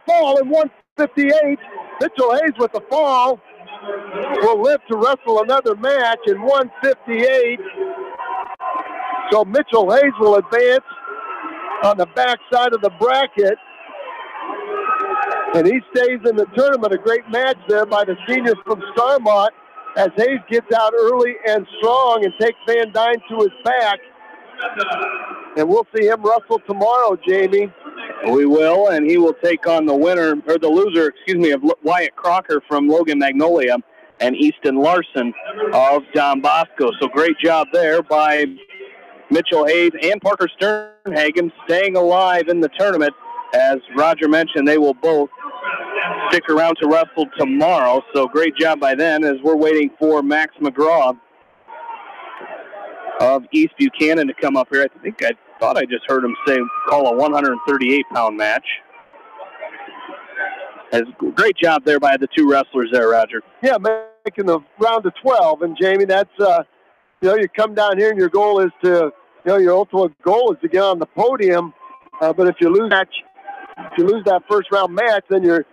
fall in 158. Mitchell Hayes with the fall will live to wrestle another match in 158. So Mitchell Hayes will advance on the backside of the bracket. And he stays in the tournament. A great match there by the senior from Starmont as Hayes gets out early and strong and takes Van Dyne to his back. And we'll see him wrestle tomorrow, Jamie. We will, and he will take on the winner, or the loser, of Wyatt Crocker from Logan Magnolia and Easton Larson of Don Bosco. So great job there by Mitchell Hayes and Parker Sternhagen staying alive in the tournament. As Roger mentioned, they will both stick around to wrestle tomorrow. So great job by them as we're waiting for Max McGraw of East Buchanan to come up here. I thought I just heard him call a 138-pound match. Great job there by the two wrestlers there, Roger. Yeah, making the round of 12. And, Jamie, that's, you come down here and your goal is to, your ultimate goal is to get on the podium. But if you lose that first round match, then you're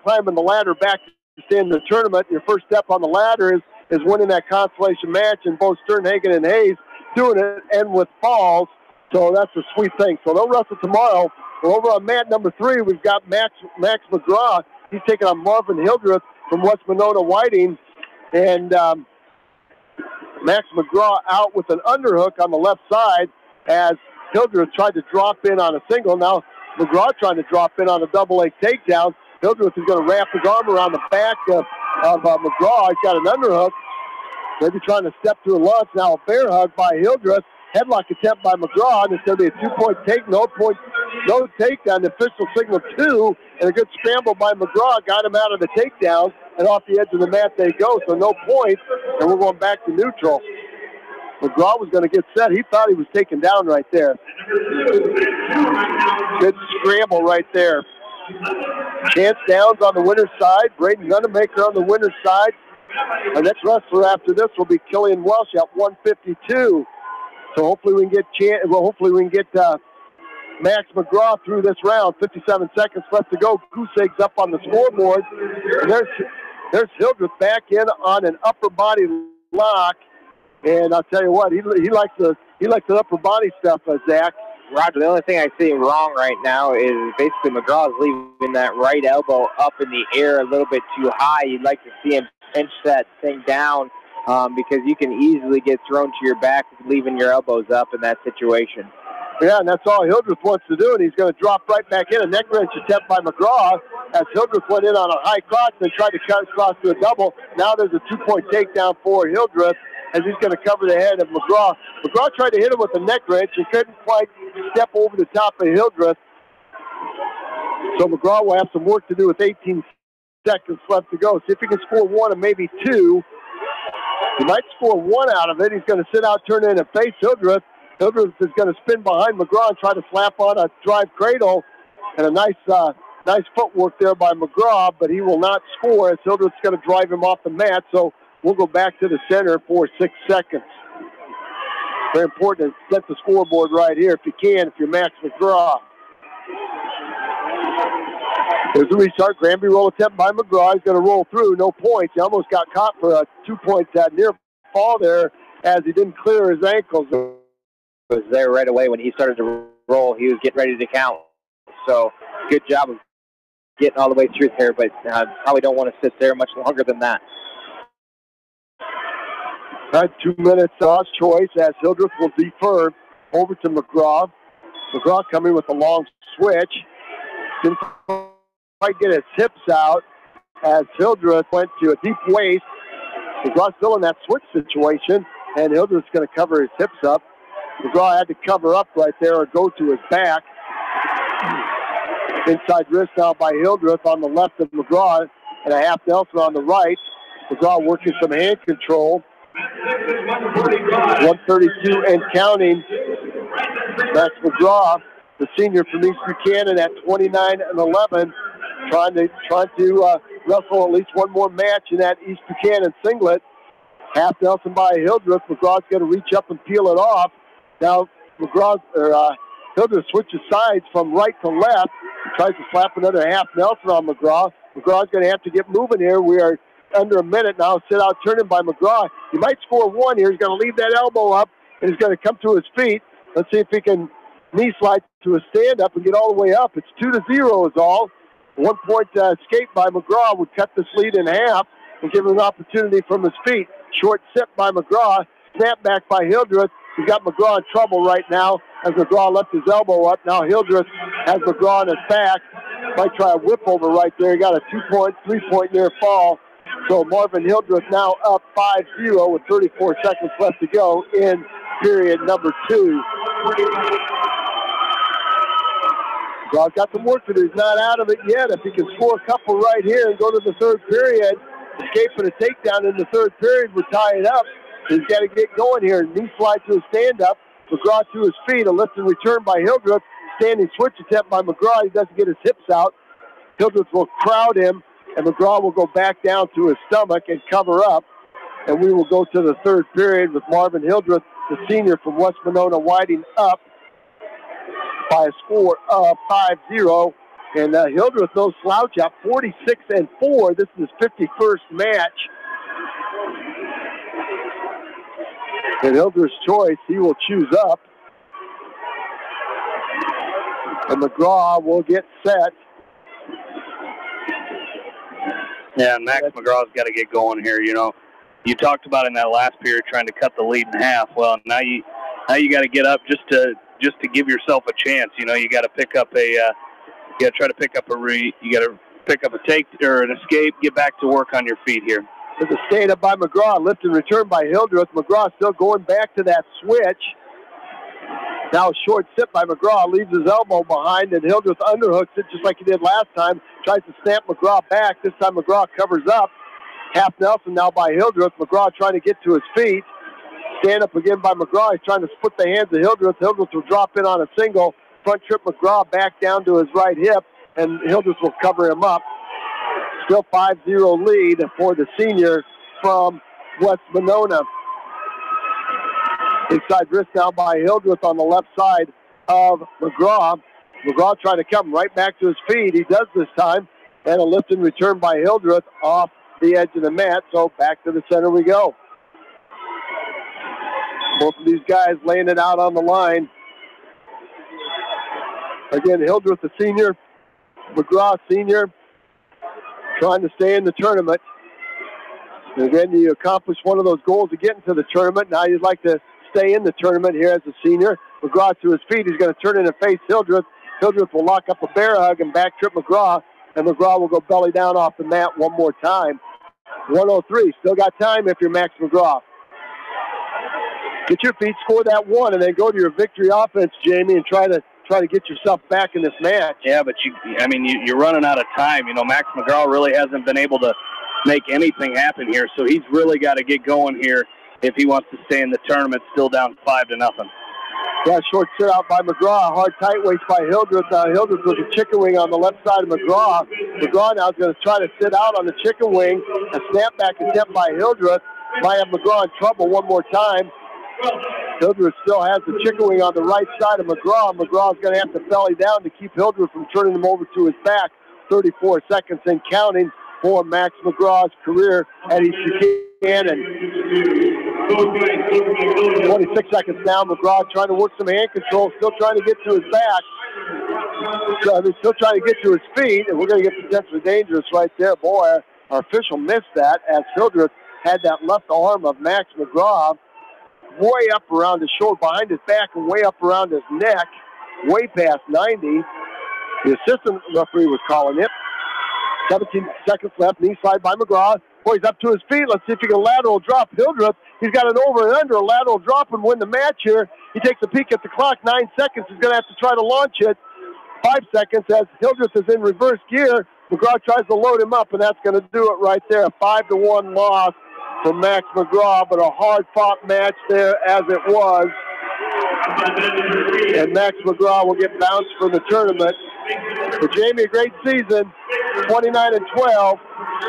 climbing the ladder back to stay in the tournament. Your first step on the ladder is winning that consolation match, and both Sternhagen and Hayes doing it, and with falls. So that's a sweet thing. So they'll wrestle tomorrow. We're over on mat number 3. We've got Max McGraw. He's taking on Marvin Hildreth from West Monona Whiting. And Max McGraw out with an underhook on the left side as Hildreth tried to drop in on a single. Now McGraw trying to drop in on a double leg takedown. Hildreth is going to wrap his arm around the back of McGraw. He's got an underhook. Maybe trying to step to a launch. Now a bear hug by Hildreth. Headlock attempt by McGraw. And it's going to be a 2-point take. No takedown. The official signal 2. And a good scramble by McGraw. Got him out of the takedown. And off the edge of the mat they go. So no points. And we're going back to neutral. McGraw was going to get set. He thought he was taken down right there. Good scramble right there. Chance Downs on the winner's side. Braden Gunamaker on the winner's side. Our next wrestler after this will be Killian Welsh at 152. So hopefully we can get Max McGraw through this round. 57 seconds left to go. Goose eggs up on the scoreboard. And there's Hildreth back in on an upper body lock. And I'll tell you what, he likes the upper body stuff, Zach. Roger, the only thing I see wrong right now is basically McGraw is leaving that right elbow up in the air a little bit too high. You'd like to see him pinch that thing down because you can easily get thrown to your back leaving your elbows up in that situation. Yeah, and that's all Hildreth wants to do, and he's going to drop right back in. A neck wrench attempt by McGraw as Hildreth went in on a high cross and tried to cut across to a double. Now there's a 2-point takedown for Hildreth as he's going to cover the head of McGraw. McGraw tried to hit him with a neck wrench. He couldn't quite step over the top of Hildreth. So McGraw will have some work to do with 18 seconds left to go. See if he can score 1 and maybe 2. He might score 1 out of it. He's going to sit out, turn in, and face Hildreth. Hildreth is going to spin behind McGraw and try to slap on a drive cradle. And a nice footwork there by McGraw, but he will not score as Hildreth's going to drive him off the mat. So we'll go back to the center for 6 seconds. Very important to set the scoreboard right here if you can, if you're Max McGraw. There's the restart. Granby roll attempt by McGraw. He's going to roll through. No points. He almost got caught for a 2-point near fall there as he didn't clear his ankles. Was there right away when he started to roll. He was getting ready to count. So good job of getting all the way through there, but probably don't want to sit there much longer than that. 2 minutes off choice as Hildreth will defer over to McGraw. McGraw coming with a long switch. Didn't quite get his hips out as Hildreth went to a deep waist. McGraw still in that switch situation, and Hildreth's going to cover his hips up. McGraw had to cover up right there or go to his back. Inside wrist now by Hildreth on the left of McGraw, and a half Nelson on the right. McGraw working some hand control. 132 and counting. Max McGraw, the senior from East Buchanan at 29 and 11, trying to wrestle at least one more match in that East Buchanan singlet. Half Nelson by Hildreth. McGraw's going to reach up and peel it off. Now Hildreth switches sides from right to left, Tries to slap another half Nelson on McGraw. McGraw's going to have to get moving here. We are under a minute now. Sit out turning by McGraw. He might score one here. He's going to leave that elbow up, and he's going to come to his feet. Let's see if he can knee slide to a stand-up and get all the way up. It's 2-0 is all. 1 point escape by McGraw would cut this lead in half and give him an opportunity from his feet. Short sip by McGraw. Snap back by Hildreth. He's got McGraw in trouble right now as McGraw left his elbow up. Now Hildreth has McGraw on his back. Might try a whip over right there. He got a 3-point near fall. So Marvin Hildreth now up 5-0 with 34 seconds left to go in period number 2. McGraw's got some work to do. He's not out of it yet. If he can score a couple right here and go to the third period, escaping a takedown in the third period would tie it up. He's got to get going here. Knee slide to a stand-up. McGraw to his feet. A lift and return by Hildreth. Standing switch attempt by McGraw. He doesn't get his hips out. Hildreth will crowd him, and McGraw will go back down to his stomach and cover up. And we will go to the third period with Marvin Hildreth, the senior from West Monona, Whiting up by a score of 5-0. And Hildreth, no slouch, at 46-4. This is his 51st match. And Hildreth's choice, he will choose up. And McGraw will get set. Yeah, Max McGraw's got to get going here. You know, you talked about in that last period trying to cut the lead in half. Well, now you got to get up just to give yourself a chance. You know, you got to pick up you got to try to pick up a take or an escape. Get back to work on your feet here. There's a stand up by McGraw, lift and return by Hildreth. McGraw still going back to that switch. Now a short sip by McGraw, leaves his elbow behind, and Hildreth underhooks it just like he did last time. Tries to snap McGraw back. This time McGraw covers up. Half Nelson now by Hildreth. McGraw trying to get to his feet. Stand up again by McGraw. He's trying to split the hands of Hildreth. Hildreth will drop in on a single. Front trip McGraw back down to his right hip, and Hildreth will cover him up. Still 5-0 lead for the senior from West Monona. Inside wrist down by Hildreth on the left side of McGraw. McGraw trying to come right back to his feet. He does this time. And a lift and return by Hildreth off the edge of the mat. So back to the center we go. Both of these guys laying it out on the line. Again, Hildreth, the senior. McGraw, senior. Trying to stay in the tournament. And again, you accomplish one of those goals to get into the tournament. Now you'd like to stay in the tournament here as a senior. McGraw to his feet. He's going to turn in and face Hildreth. Hildreth will lock up a bear hug and back trip McGraw. And McGraw will go belly down off the mat one more time. 103. Still got time if you're Max McGraw. Get your feet, score that one, and then go to your victory offense, Jamie, and try to get yourself back in this match. Yeah, but you're running out of time. You know, Max McGraw really hasn't been able to make anything happen here, so he's really got to get going here if he wants to stay in the tournament, still down 5-0. Yeah, short sit out by McGraw. Hard tight waist by Hildreth. Hildreth with a chicken wing on the left side of McGraw. McGraw now is going to try to sit out on the chicken wing. A snapback attempt by Hildreth. Might have McGraw in trouble one more time. Hildreth still has the chicken wing on the right side of McGraw. McGraw's going to have to belly down to keep Hildreth from turning him over to his back. 34 seconds and counting for Max McGraw's career at East Buchanan. 26 seconds now. McGraw trying to work some hand control, still trying to get to his back. So he's still trying to get to his feet, and we're going to get potentially dangerous right there. Boy, our official missed that as Hildreth had that left arm of Max McGraw way up around his shoulder, behind his back, and way up around his neck, way past 90. The assistant referee was calling it. 17 seconds left, knee slide by McGraw. Boy, he's up to his feet. Let's see if he can lateral drop Hildreth. He's got an over and under, a lateral drop and win the match here. He takes a peek at the clock, 9 seconds. He's going to have to try to launch it. 5 seconds as Hildreth is in reverse gear. McGraw tries to load him up, and that's going to do it right there. A 5-1 loss for Max McGraw, but a hard-fought match there as it was. And Max McGraw will get bounced from the tournament. For Jamie, a great season, 29-12,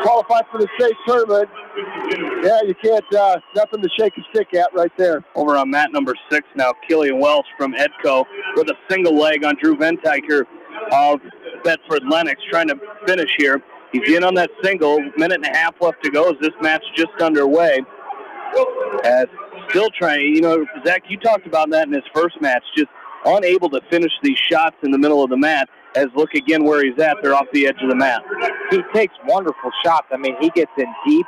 qualified for the state tournament. Yeah, you can't, nothing to shake a stick at right there. Over on mat number 6 now, Killian Welsh from Edco with a single leg on Drew Ventiker of Bedford Lennox trying to finish here. He's in on that single. Minute and a half left to go as this match just underway. As still trying, Zach, you talked about that in his first match, just unable to finish these shots in the middle of the mat. As look again where he's at, they're off the edge of the mat. He takes wonderful shots. I mean, he gets in deep,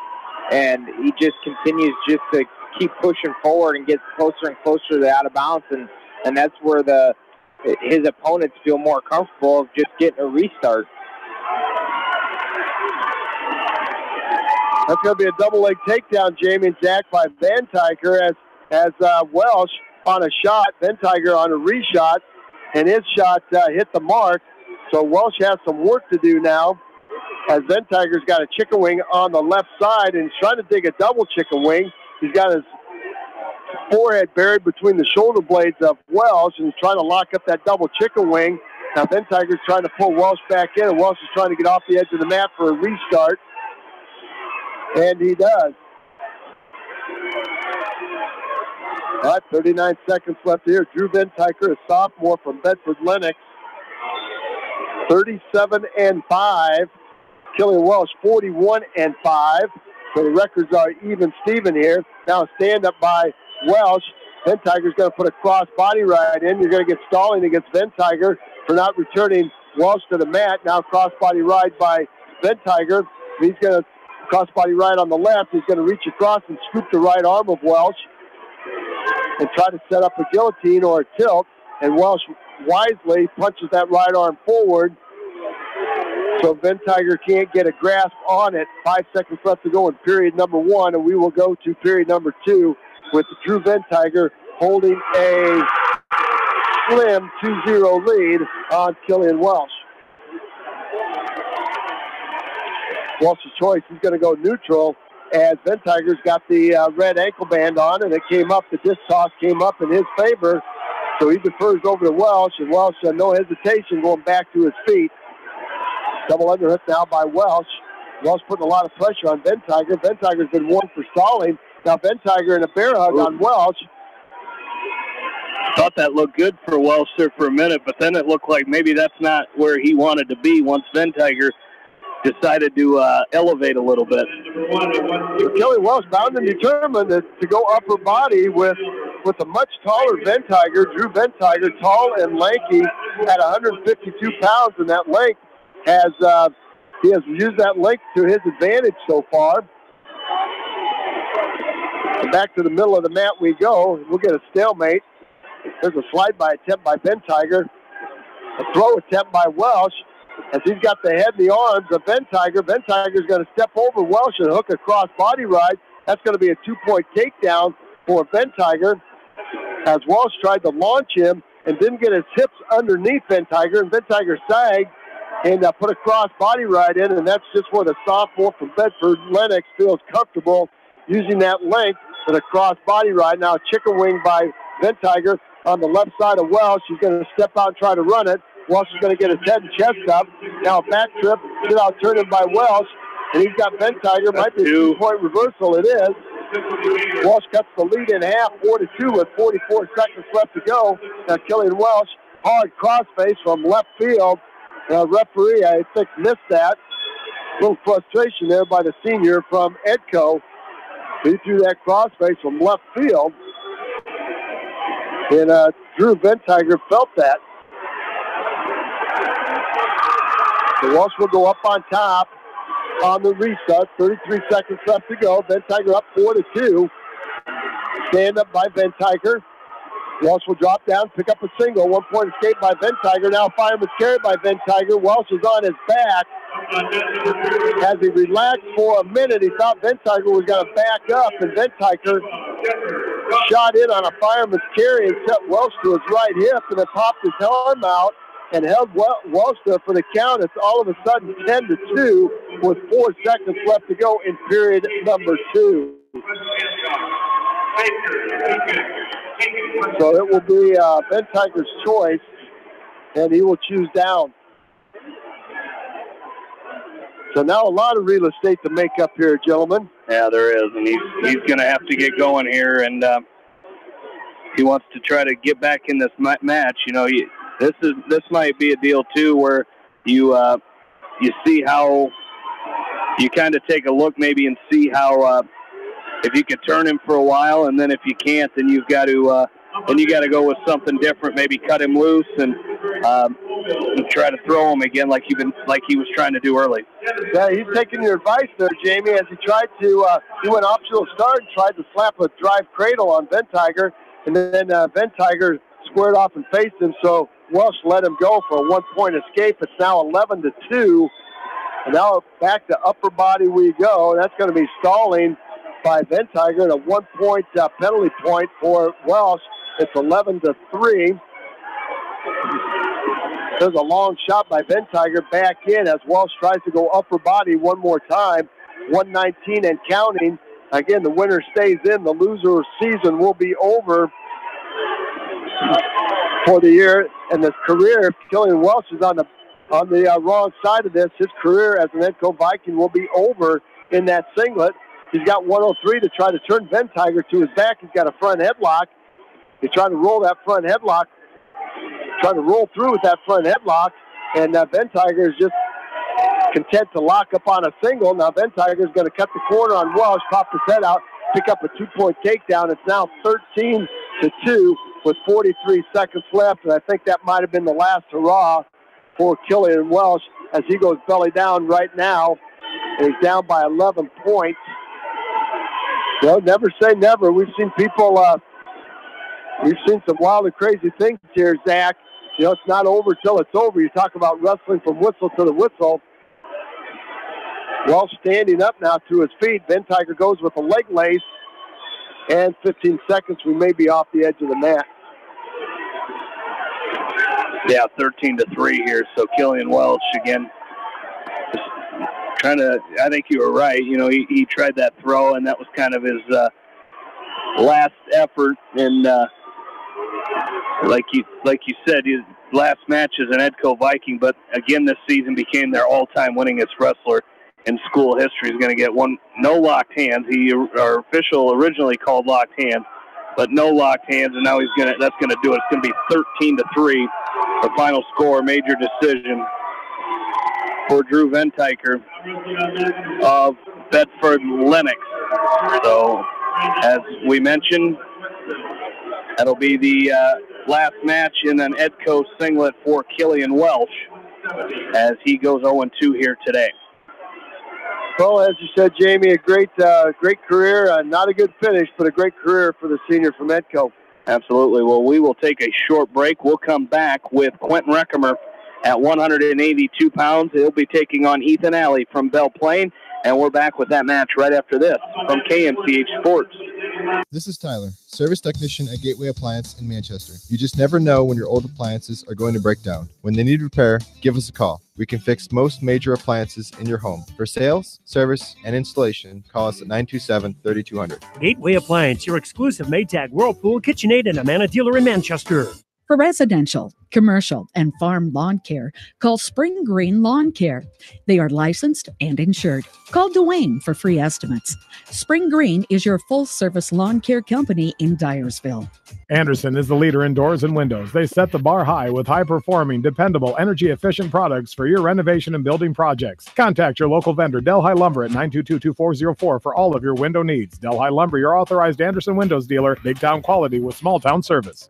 and he just continues just to keep pushing forward and gets closer and closer to the out of bounds, and that's where his opponents feel more comfortable of just getting a restart. That's going to be a double leg takedown, Jamie and Zach, by Van Tiger as Welsh on a shot, Van Tiger on a reshot, and his shot hit the mark. So Welsh has some work to do now, as Van Tiger's got a chicken wing on the left side and he's trying to dig a double chicken wing. He's got his forehead buried between the shoulder blades of Welsh and he's trying to lock up that double chicken wing. Now Van Tiger's trying to pull Welsh back in, and Welsh is trying to get off the edge of the mat for a restart. And he does. All right, 39 seconds left here. Drew Van Tiger, a sophomore from Bedford Lennox, 37-5. Killian Welsh, 41-5. So the records are even Steven here. Now a stand-up by Welsh. Van Tiger's going to put a cross body ride in. You're going to get stalling against Van Tiger for not returning Welsh to the mat. Now cross body ride by Van Tiger. He's going to crossbody right on the left. He's going to reach across and scoop the right arm of Welsh and try to set up a guillotine or a tilt. And Welsh wisely punches that right arm forward so Van Tiger can't get a grasp on it. 5 seconds left to go in period number 1, and we will go to period number 2 with Drew Van Tiger holding a slim 2-0 lead on Killian Welsh. Welsh's choice, he's going to go neutral as Van Tiger's got the red ankle band on, and it came up, the disc toss came up in his favor, so he defers over to Welsh, and Welsh, no hesitation, going back to his feet. Double underhook now by Welsh. Welsh putting a lot of pressure on Van Tiger. Van Tiger's been one for stalling. Now Van Tiger in a bear hug on Welsh. Thought that looked good for Welsh there for a minute, but then it looked like maybe that's not where he wanted to be once Van Tiger decided to elevate a little bit. Kelly Welsh bound and determined to go upper body with a much taller Van Tiger. Drew Van Tiger, tall and lanky, at 152 pounds, and that length he has used that length to his advantage so far. And back to the middle of the mat we go. We'll get a stalemate. There's a slide-by attempt by Van Tiger. A throw attempt by Welsh. As he's got the head and the arms of Van Tiger. Van Tiger's going to step over Welsh and hook a cross body ride. That's going to be a 2-point takedown for Van Tiger. As Welsh tried to launch him and didn't get his hips underneath Van Tiger, and Van Tiger sagged and put a cross body ride in, and that's just where the sophomore from Bedford Lennox feels comfortable using that length with a cross body ride. Now a chicken wing by Van Tiger on the left side of Welsh. He's going to step out and try to run it. Welsh is going to get his head and chest up. Now a back trip, sit out turning by Welsh, and he's got Van Tiger. Might be a 2-point reversal. It is. Welsh cuts the lead in half, 4-2 with 44 seconds left to go. Now Killian Welsh, hard crossface from left field. Referee, I think, missed that. A little frustration there by the senior from Edco. He threw that crossface from left field. And Drew Van Tiger felt that. So Welsh will go up on top on the restart. 33 seconds left to go. Van Tiger up 4-2. Stand up by Van Tiger. Welsh will drop down, pick up a single. 1-point escape by Van Tiger. Now fireman's carry by Van Tiger. Welsh is on his back. As he relaxed for a minute, he thought Van Tiger was going to back up, and Van Tiger shot in on a fireman's carry and set Welsh to his right hip, and then popped his arm out and held Welsh there for the count. It's all of a sudden 10-2 with 4 seconds left to go in period number 2. So it will be Van Tiger's choice, and he will choose down. So now a lot of real estate to make up here, gentlemen. Yeah, there is, and he's going to have to get going here, and he wants to try to get back in this match. You know, this might be a deal too where you see how you kind of take a look maybe and see how if you can turn him for a while, and then if you can't, then you've got to go with something different. Maybe cut him loose and try to throw him again like he was trying to do early. Yeah, he's taking your advice there, Jamie, as he tried to do an optional start and tried to slap a drive cradle on Ventiger, and then Ventiger squared off and faced him, so Welsh let him go for a one-point escape. It's now 11-2, and now back to upper body we go. That's going to be stalling by Ventiger and a one-point penalty point for Welsh. It's 11-3. There's a long shot by Ventiger back in as Welsh tries to go upper body one more time. 119 and counting. Again, the winner stays in. The loser season will be over for the year. And the career, if Killian Welsh is on the wrong side of this, his career as an Edco Viking will be over in that singlet. He's got 103 to try to turn Ventiger to his back. He's got a front headlock. He's trying to roll that front headlock. Trying to roll through with that front headlock. And Ventiger is just content to lock up on a single. Now Ventiger is going to cut the corner on Welsh, pop his head out, pick up a 2-point takedown. It's now 13-2 with 43 seconds left. And I think that might have been the last hurrah for Killian Welsh as he goes belly down right now. And he's down by 11 points. Well, never say never. We've seen people, we've seen some wild and crazy things here, Zach. You know, it's not over till it's over. You talk about wrestling from whistle to the whistle. Welsh standing up now to his feet. Ventiger goes with a leg lace. And 15 seconds, we may be off the edge of the mat. Yeah, 13-3 here. So Killian Welsh again. I think you were right. You know, he tried that throw, and that was kind of his last effort. And like you said, his last match as an Edco Viking, but again this season became their all-time winningest wrestler in school history. He's going to get no locked hands. Our official originally called locked hands, but no locked hands, and now that's going to do it. It's going to be 13-3. The final score, major decision for Drew Ventiger of Bedford Lennox. So, as we mentioned, that'll be the last match in an Edco singlet for Killian Welsh as he goes 0-2 here today. Well, as you said, Jamie, a great career. Not a good finish, but a great career for the senior from Edco. Absolutely. Well, we will take a short break. We'll come back with Quentin Reckemer at 182 pounds. He'll be taking on Ethan Alley from Belle Plaine, and we're back with that match right after this from KMCH Sports. This is Tyler, service technician at Gateway Appliance in Manchester. You just never know when your old appliances are going to break down. When they need repair, give us a call. We can fix most major appliances in your home. For sales, service, and installation, call us at 927-3200. Gateway Appliance, your exclusive Maytag, Whirlpool, KitchenAid, and Amana dealer in Manchester. For residential, commercial, and farm lawn care, call Spring Green Lawn Care. They are licensed and insured. Call Dwayne for free estimates. Spring Green is your full-service lawn care company in Dyersville. Anderson is the leader in doors and windows. They set the bar high with high-performing, dependable, energy-efficient products for your renovation and building projects. Contact your local vendor, Delhi Lumber, at 922-2404 for all of your window needs. Delhi Lumber, your authorized Anderson Windows dealer, big-town quality with small-town service.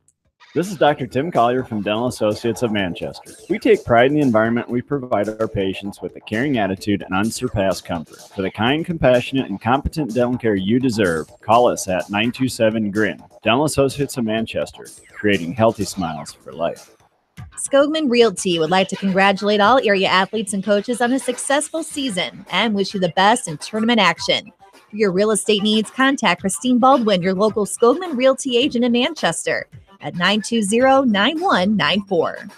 This is Dr. Tim Collier from Dental Associates of Manchester. We take pride in the environment we provide our patients with a caring attitude and unsurpassed comfort. For the kind, compassionate, and competent dental care you deserve, call us at 927-GRIN. Dental Associates of Manchester, creating healthy smiles for life. Skogman Realty would like to congratulate all area athletes and coaches on a successful season and wish you the best in tournament action. For your real estate needs, contact Christine Baldwin, your local Skogman Realty agent in Manchester, at 920-9194.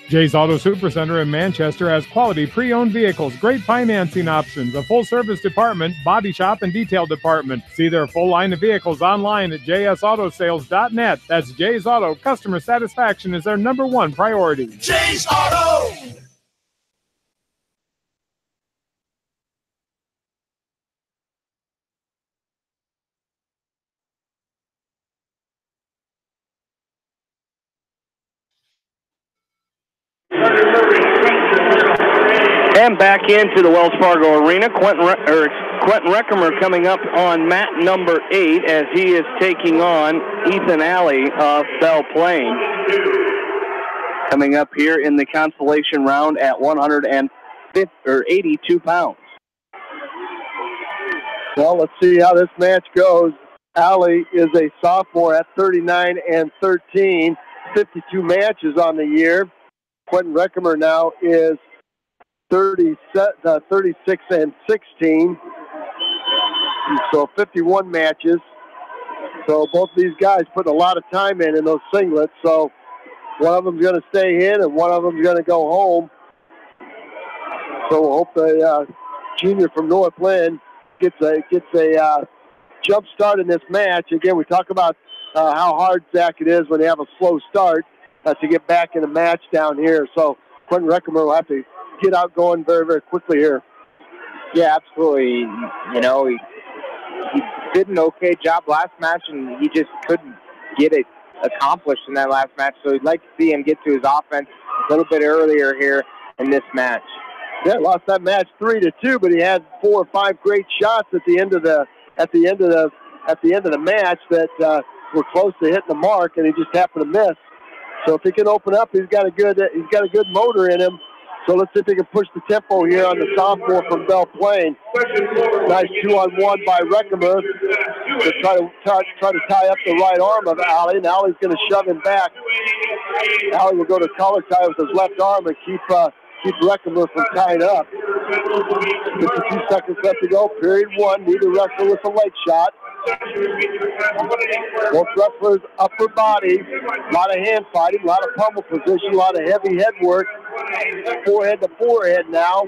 Jay's Auto Supercenter in Manchester has quality pre-owned vehicles, great financing options, a full-service department, body shop, and detail department. See their full line of vehicles online at jsautosales.net. That's Jay's Auto. Customer satisfaction is their #1 priority. Jay's Auto! And back into the Wells Fargo Arena, Quentin Reckemer coming up on mat number 8 as he is taking on Ethan Alley of Belle Plaine. Coming up here in the consolation round at 182 pounds. Well, let's see how this match goes. Alley is a sophomore at 39 and 13, 52 matches on the year. Quentin Reckemer now is 36 and 16, so 51 matches. So both of these guys put a lot of time in those singlets. So one of them's going to stay in, and one of them's going to go home. So we'll hope the junior from North Lynn gets a jump start in this match. Again, we talk about how hard, Zach, it is when you have a slow start to get back in the match down here. So Quentin Reckemer will have to get out going very, very quickly here. Yeah, absolutely. You know, he did an okay job last match, and he just couldn't get it accomplished in that last match. So we'd like to see him get to his offense a little bit earlier here in this match. Yeah, lost that match 3-2, but he had 4 or 5 great shots at the end of the match that were close to hitting the mark, and he just happened to miss. So if he can open up, he's got a good motor in him. So let's see if he can push the tempo here on the sophomore from Belle Plaine. Nice 2-on-1 by Reckemer to try to tie up the right arm of Alley. And Alley's going to shove him back. Alley will go to collar tie with his left arm and keep Reckemer from tying up. 52 seconds left to go. Period 1. Neither wrestler with a leg shot. Both wrestlers upper body. A lot of hand fighting, a lot of pummel position, a lot of heavy head work. Forehead to forehead now.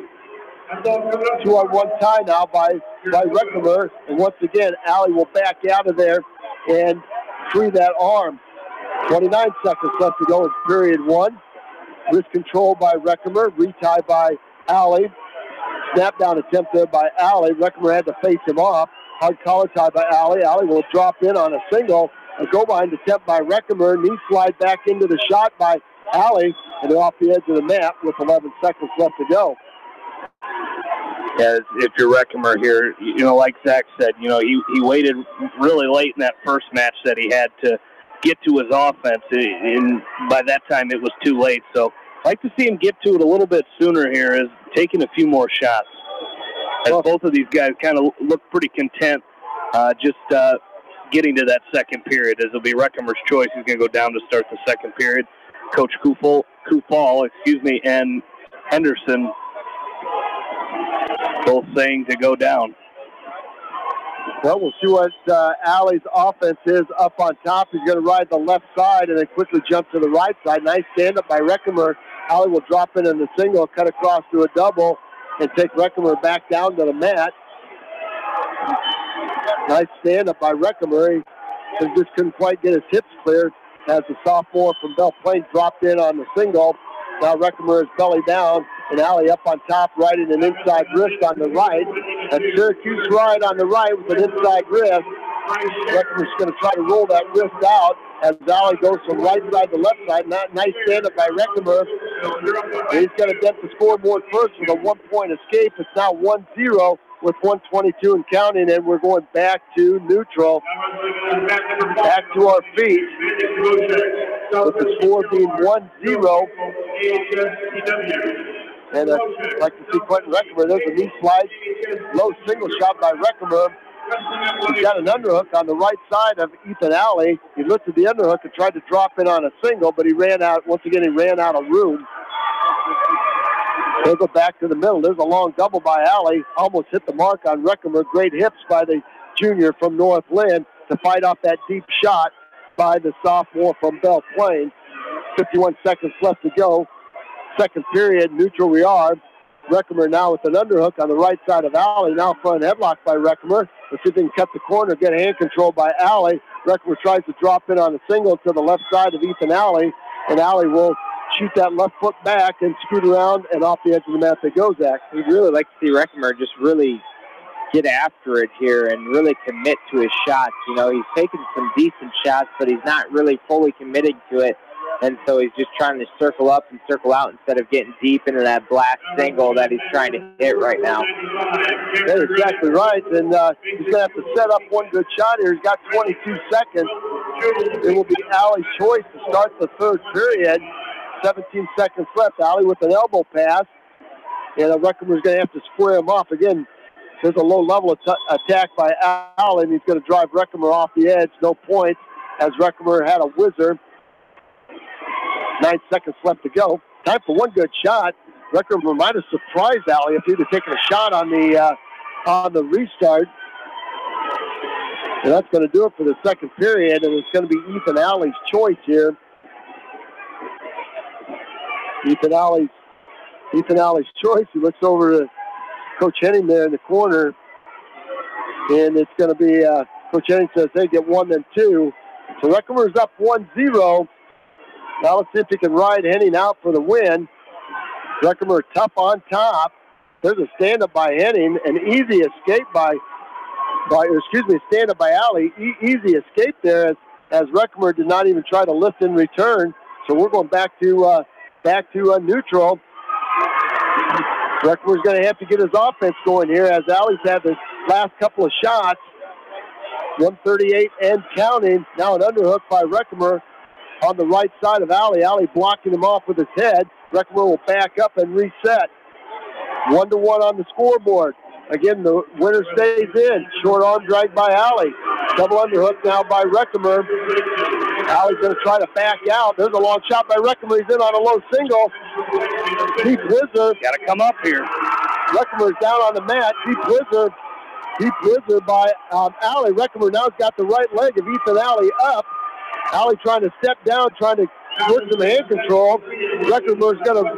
2-on-1 tie now by Reckemer. And once again, Alley will back out of there and free that arm. 29 seconds left to go in period 1. Wrist control by Reckemer. Retie by Alley. Snap down attempt there by Alley. Reckemer had to face him off. Hard collar tie by Alley. Alley will drop in on a single. A go behind attempt by Reckemer. Knee slide back into the shot by Alley. And they're off the edge of the mat with 11 seconds left to go. Yeah, if you're Reckemer here, you know, like Zach said, you know, he waited really late in that first match that he had to get to his offense. And by that time, it was too late. So I'd like to see him get to it a little bit sooner here, is taking a few more shots. As both of these guys kind of look pretty content just getting to that second period, as it'll be Reckemer's choice. He's going to go down to start the second period. Coach Kufal, and Henderson both saying to go down. Well, we'll see what Alley's offense is up on top. He's going to ride the left side and then quickly jump to the right side. Nice stand-up by Reckemer. Alley will drop in the single, cut across to a double, and take Reckemer back down to the mat. Nice stand-up by Reckemer. He just couldn't quite get his hips cleared as the sophomore from Belle Plaine dropped in on the single. Now Reckemer is belly down, and Alley up on top, riding an inside wrist on the right. And Syracuse ride on the right with an inside wrist. Reckemer's going to try to roll that wrist out as Alley goes from right side to left side. Nice stand-up by Reckemer. He's going to dent the scoreboard first with a 1-point escape. It's now 1-0 with 1:22 and counting, and we're going back to neutral. Back to our feet. With the score being 1-0. And I'd like to see Quentin Reckemer. There's a knee slide. Low single shot by Reckemer. He's got an underhook on the right side of Ethan Alley. He lifted the underhook and tried to drop in on a single, but he ran out. Once again, he ran out of room. They'll go back to the middle. There's a long double by Alley. Almost hit the mark on Reckemer. Great hips by the junior from North Lynn to fight off that deep shot by the sophomore from Belle Plaine. 51 seconds left to go. Second period, neutral we are. Reckemer now with an underhook on the right side of Alley. Now front headlock by Reckemer. Let's see if they can cut the corner, get hand control by Alley. Reckemer tries to drop in on a single to the left side of Ethan Alley, and Alley will shoot that left foot back and scoot around, and off the edge of the mat they go, Zach. We'd really like to see Reckemer just really get after it here and really commit to his shots. You know, he's taking some decent shots, but he's not really fully committing to it. and so he's just trying to circle up and circle out instead of getting deep into that blast single that he's trying to hit right now. That's exactly right, and he's going to have to set up one good shot here. He's got 22 seconds. It will be Allie's choice to start the third period. 17 seconds left. Allie with an elbow pass, and Reckerman's going to have to square him off. Again, there's a low-level attack by Allie, and he's going to drive Reckerman off the edge. No points, as Reckerman had a whizzer. 9 seconds left to go. Time for one good shot. Reckerman might have surprised Allie if he'd have taken a shot on the restart. And that's going to do it for the second period, and it's going to be Ethan Alley's choice here. Ethan Alley's choice. He looks over to Coach Henning there in the corner, and it's going to be Coach Henning says they get one, then two. So Reckerman's up 1-0. Now let's see if he can ride Henning out for the win. Reckerman tough on top. There's a stand-up by Henning, an easy escape stand-up by Alley. Easy escape there as Reckerman did not even try to lift in return. So we're going back to neutral. Reckerman's going to have to get his offense going here as Alley's had the last couple of shots. 138 and counting. Now an underhook by Reckerman on the right side of Alley. Alley blocking him off with his head. Reckerman will back up and reset. 1-1 on the scoreboard. Again, the winner stays in. Short arm drag by Alley. Double underhook now by Reckerman. Alley's going to try to back out. There's a long shot by Reckerman. He's in on a low single. Deep whizzer. Got to come up here. Reckerman's down on the mat. Deep whizzer by Alley. Reckerman now's got the right leg of Ethan Alley up. Alley trying to step down, trying to work some hand control. Reckerman's going to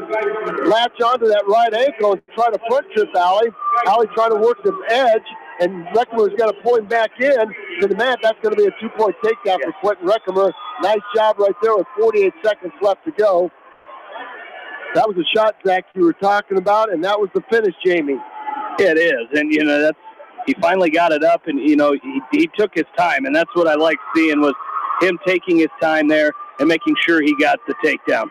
latch onto that right ankle and try to front trip Alley. Alley trying to work the edge, and Reckerman's going to pull him back in to the mat. That's going to be a 2-point takedown for Quentin Reckerman. Nice job right there with 48 seconds left to go. That was the shot, Zach, you were talking about, and that was the finish, Jamie. It is, and, he finally got it up, and, he took his time, and that's what I liked seeing was him taking his time there and making sure he got the takedown.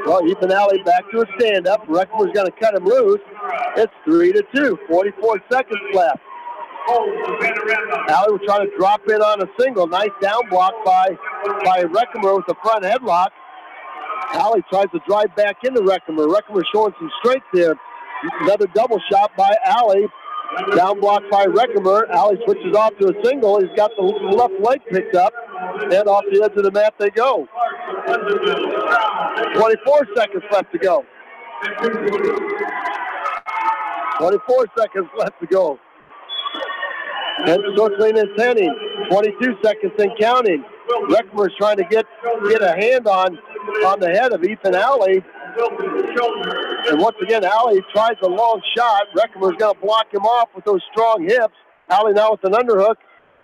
Well, Ethan Alley back to a stand-up. Reckerman's going to cut him loose. It's 3-2, 44 seconds left. Alley was trying to drop in on a single. Nice down block by Reckerman with the front headlock. Alley tries to drive back into Reckerman. Reckerman showing some strength there. Another double shot by Alley. Down block by Reckerman. Alley switches off to a single. He's got the left leg picked up. And off the edge of the mat they go. 24 seconds left to go. 24 seconds left to go. And circling is Henning. 22 seconds and counting. Reckerman's trying to get a hand on the head of Ethan Alley. And once again, Alley tries a long shot. Reckerman's going to block him off with those strong hips. Alley now with an underhook.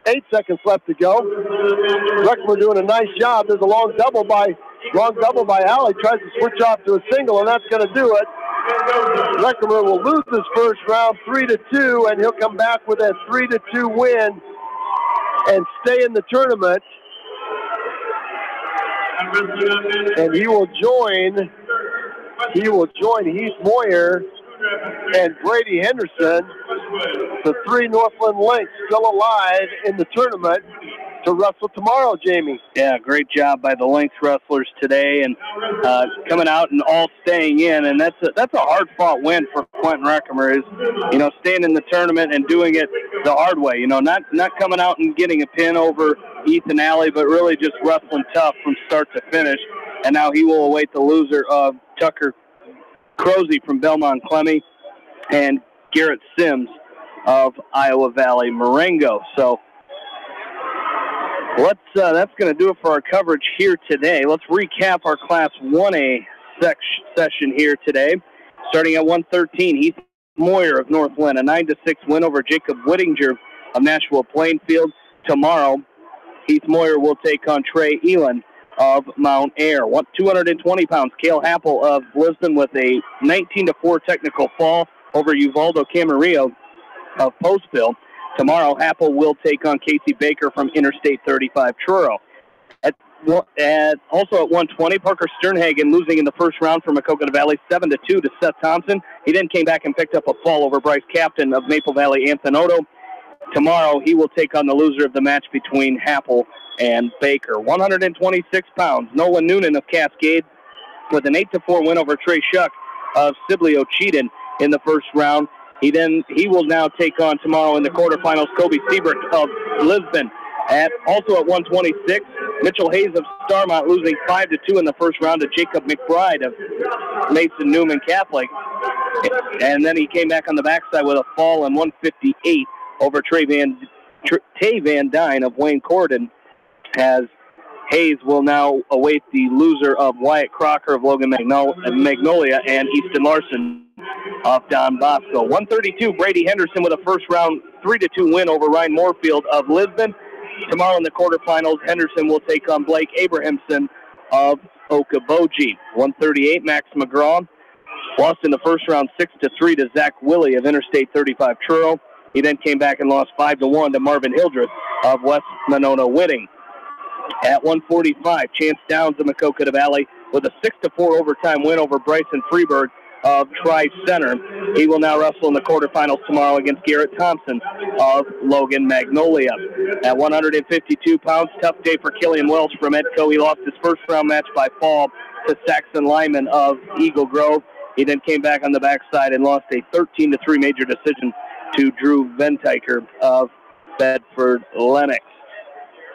8 seconds left to go. Reckerman doing a nice job. There's a long double by Alley. Tries to switch off to a single, and that's going to do it. Reckerman will lose this first round 3-2, and he'll come back with a 3-2 win and stay in the tournament. And he will join Heath Moyer and Brady Henderson, the three Northland Lynx still alive in the tournament to wrestle tomorrow, Jamie. Yeah, great job by the Lynx wrestlers today and coming out and all staying in. And that's a hard-fought win for Quentin Reckerman is, staying in the tournament and doing it the hard way. Not coming out and getting a pin over Ethan Alley, but really just wrestling tough from start to finish. And now he will await the loser of Tucker Crozy from Belmont Clemmy and Garrett Sims of Iowa Valley Marengo. So that's going to do it for our coverage here today. Let's recap our Class 1A session here today. Starting at 113, Heath Moyer of Northland, a 9-6 win over Jacob Whittinger of Nashua Plainfield. Tomorrow, Heath Moyer will take on Trey Elan of Mount Ayr. 220 pounds, Cale Happel of Lisbon with a 19-4 technical fall over Uvaldo Camarillo of Postville. Tomorrow, Happel will take on Casey Baker from Interstate 35 Truro. At Also at 120, Parker Sternhagen losing in the first round from Maquoketa Valley 7-2 to Seth Thompson. He then came back and picked up a fall over Bryce Captain of Maple Valley Anthony. Tomorrow he will take on the loser of the match between Happel and Baker. 126 pounds, Nolan Noonan of Cascade with an 8-4 win over Trey Shuck of Sibley Cheaton in the first round. He will now take on tomorrow in the quarterfinals Kobe Seabrook of Lisbon. Also at 126, Mitchell Hayes of Starmont losing 5-2 in the first round to Jacob McBride of Mason Newman Catholic. And then he came back on the backside with a fall in 158 over Tay Van Dyne of Wayne Corden, as Hayes will now await the loser of Wyatt Crocker of Logan Magnolia and Easton Larson of Don Bosco. 132, Brady Henderson with a first round 3-2 win over Ryan Moorfield of Lisbon. Tomorrow in the quarterfinals, Henderson will take on Blake Abrahamson of Okoboji. 138, Max McGraw lost in the first round 6-3 to Zach Willie of Interstate 35 Truro. He then came back and lost 5-1 to Marvin Hildreth of West Monona Whitting. At 145, Chance Downs of Maquoketa Valley with a 6-4 overtime win over Bryson Freeberg of Tri-Center. He will now wrestle in the quarterfinals tomorrow against Garrett Thompson of Logan Magnolia. At 152 pounds, tough day for Killian Welsh from Edco. He lost his first round match by fall to Saxon Lyman of Eagle Grove. He then came back on the backside and lost a 13-3 major decision to Drew Ventiker of Bedford Lennox.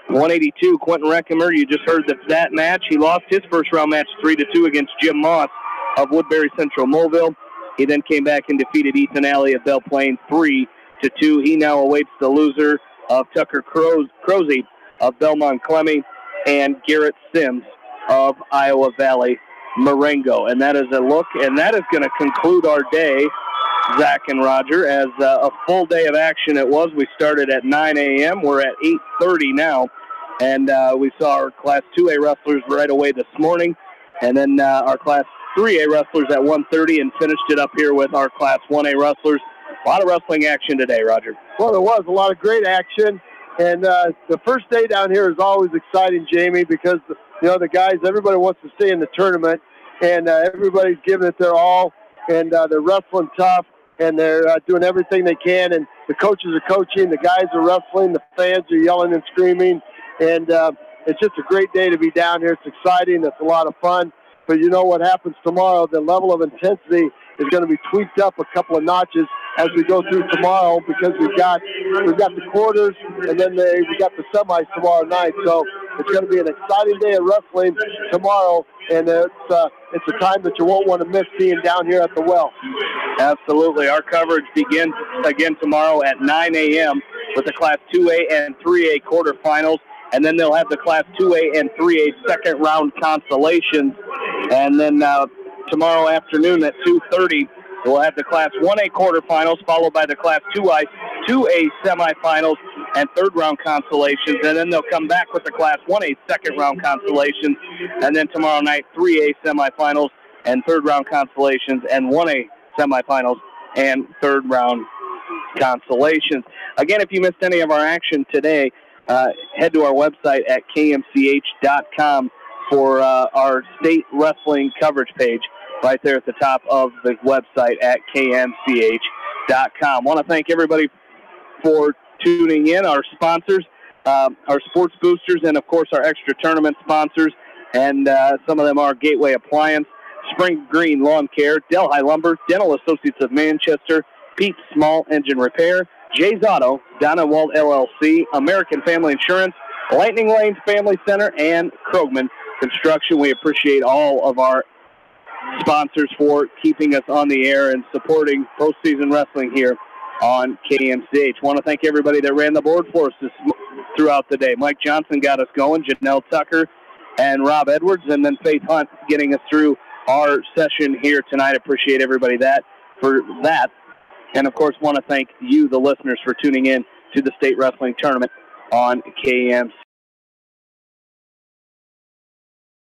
182, Quentin Reckemer, you just heard that match. He lost his first round match 3-2 against Jim Moss of Woodbury Central Mobile. He then came back and defeated Ethan Alley of Belle Plaine 3-2. He now awaits the loser of Tucker Crozy of Belmont Clemmy and Garrett Sims of Iowa Valley Marengo. And that is a look, and that is going to conclude our day, Zach and Roger, as a full day of action it was. We started at 9 a.m. We're at 8:30 now. And we saw our Class 2A wrestlers right away this morning. And then our Class 3A wrestlers at 1:30 and finished it up here with our Class 1A wrestlers. A lot of wrestling action today, Roger. Well, there was a lot of great action. And the first day down here is always exciting, Jamie, because, the guys, everybody wants to stay in the tournament. And everybody's giving it their all. And they're wrestling tough. And they're doing everything they can. And the coaches are coaching. The guys are wrestling. The fans are yelling and screaming. And it's just a great day to be down here. It's exciting. It's a lot of fun. But you know what happens tomorrow, the level of intensity is going to be tweaked up a couple of notches as we go through tomorrow, because we've got the quarters, and then we got the semis tomorrow night. So it's going to be an exciting day of wrestling tomorrow, and it's a time that you won't want to miss being down here at the well. Absolutely. Our coverage begins again tomorrow at 9 a.m. with the Class 2A and 3A quarterfinals. And then they'll have the Class 2A and 3A second round consolations. And then tomorrow afternoon at 2:30, we'll have the Class 1A quarterfinals, followed by the Class 2A semifinals and third round consolations. And then they'll come back with the Class 1A second round consolations. And then tomorrow night, 3A semifinals and third round consolations, and 1A semifinals and third round consolations. Again, if you missed any of our action today, head to our website at kmch.com for our state wrestling coverage page right there at the top of the website at kmch.com. Want to thank everybody for tuning in, our sponsors, our sports boosters, and, of course, our extra tournament sponsors. And some of them are Gateway Appliance, Spring Green Lawn Care, Delhi Lumber, Dental Associates of Manchester, Pete's Small Engine Repair, Jay's Auto, Donna Wald LLC, American Family Insurance, Lightning Lanes Family Center, and Krogman Construction. We appreciate all of our sponsors for keeping us on the air and supporting postseason wrestling here on KMCH. Want to thank everybody that ran the board for us throughout the day. Mike Johnson got us going, Janelle Tucker and Rob Edwards, and then Faith Hunt getting us through our session here tonight. Appreciate everybody for that. And, of course, want to thank you, the listeners, for tuning in to the state wrestling tournament on KMC.